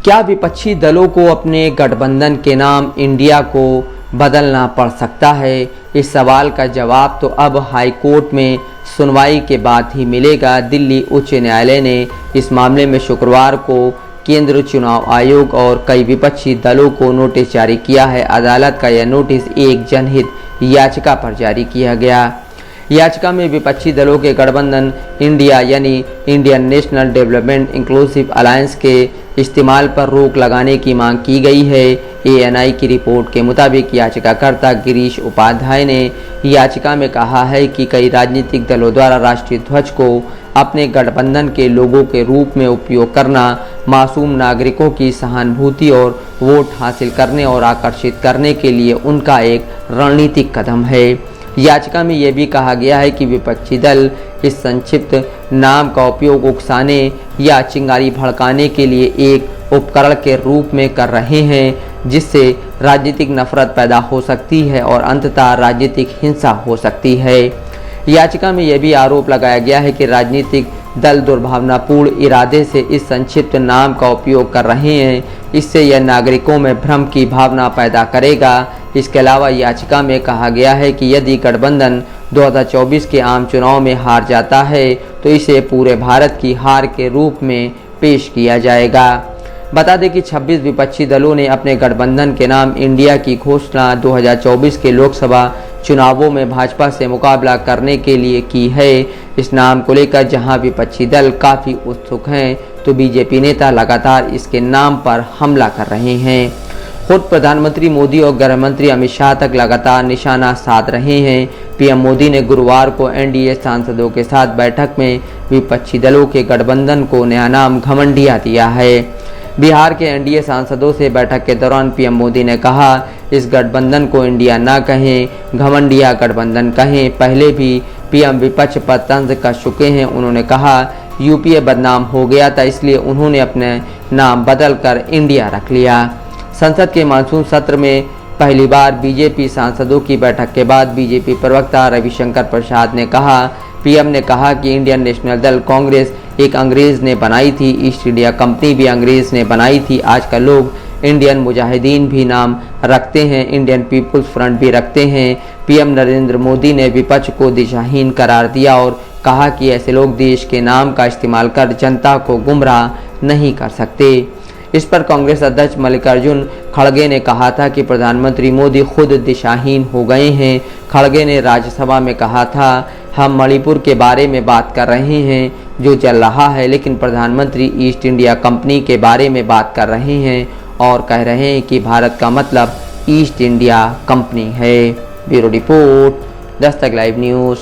क्या विपक्षी दलों को अपने गठबंधन के नाम इंडिया को बदलना पड़ सकता है? इस सवाल का जवाब तो अब हाईकोर्ट में सुनवाई के बाद ही मिलेगा। दिल्ली उच्च न्यायालय ने इस मामले में शुक्रवार को केंद्रीय चुनाव आयोग और कई विपक्षी दलों को नोटिस जारी किया है। अदालत का यह नोटिस एक जनहित याचिका पर जारी किया गया। याचिका में विपक्षी दलों के गठबंधन इंडिया यानी Indian national development inclusive alliance के इस्तेमाल पर रोक लगाने की मांग की गई है। एएनआई की रिपोर्ट के मुताबिक याचिकाकर्ता गिरीश उपाध्याय ने याचिका में कहा है कि कई राजनीतिक दलों द्वारा राष्ट्रीय ध्वज को अपने गठबंधन के लोगों के रूप में उपयोग करना मासूम नागरिकों की सहानुभूति और वोट हासिल करने और आकर्षित करने के लिए उनका एक रणनीतिक कदम है। याचिका में यह भी कहा गया है कि विपक्षी दल इस संक्षिप्त नाम का उपयोग उकसाने या चिंगारी भड़काने के लिए एक उपकरण के रूप में कर रहे हैं, जिससे राजनीतिक नफरत पैदा हो सकती है और अंततः राजनीतिक हिंसा हो सकती है। याचिका में यह भी आरोप लगाया गया है कि राजनीतिक दल दुर्भावनापूर्ण इरादे से इस संक्षिप्त नाम का उपयोग कर रहे हैं। इससे यह नागरिकों में भ्रम की भावना पैदा करेगा। इसके अलावा याचिका में कहा गया है कि यदि गठबंधन 2024 के आम चुनाव में हार जाता है तो इसे पूरे भारत की हार के रूप में पेश किया जाएगा। बता दें कि 26 विपक्षी दलों ने अपने गठबंधन के नाम इंडिया की घोषणा 2024 के लोकसभा चुनावों में भाजपा से मुकाबला करने के लिए की है। इस नाम को लेकर जहां विपक्षी दल काफ़ी उत्सुक हैं, तो बीजेपी नेता लगातार इसके नाम पर हमला कर रहे हैं। खुद प्रधानमंत्री मोदी और गृह मंत्री अमित शाह तक लगातार निशाना साध रहे हैं। पीएम मोदी ने गुरुवार को एनडीए सांसदों के साथ बैठक में विपक्षी दलों के गठबंधन को नया नाम घमंडिया दिया है। बिहार के एनडीए सांसदों से बैठक के दौरान पीएम मोदी ने कहा, इस गठबंधन को इंडिया ना कहें, घमंडिया गठबंधन कहें। पहले भी पीएम विपक्ष पर तंज कस चुके हैं। उन्होंने कहा, यूपीए बदनाम हो गया था, इसलिए उन्होंने अपने नाम बदल कर इंडिया रख लिया। संसद के मानसून सत्र में पहली बार बीजेपी सांसदों की बैठक के बाद बीजेपी प्रवक्ता रविशंकर प्रसाद ने कहा, पीएम ने कहा कि इंडियन नेशनल दल कांग्रेस एक अंग्रेज ने बनाई थी, ईस्ट इंडिया कंपनी भी अंग्रेज ने बनाई थी। आजकल लोग इंडियन मुजाहिदीन भी नाम रखते हैं, इंडियन पीपुल्स फ्रंट भी रखते हैं। पीएम नरेंद्र मोदी ने विपक्ष को दिशाहीन करार दिया और कहा कि ऐसे लोग देश के नाम का इस्तेमाल कर जनता को गुमराह नहीं कर सकते। इस पर कांग्रेस अध्यक्ष मल्लिकार्जुन खड़गे ने कहा था कि प्रधानमंत्री मोदी खुद दिशाहीन हो गए हैं। खड़गे ने राज्यसभा में कहा था, हम मणिपुर के बारे में बात कर रहे हैं जो चल रहा है, लेकिन प्रधानमंत्री ईस्ट इंडिया कंपनी के बारे में बात कर रहे हैं और कह रहे हैं कि भारत का मतलब ईस्ट इंडिया कंपनी है। Bureau report, Dastak live news.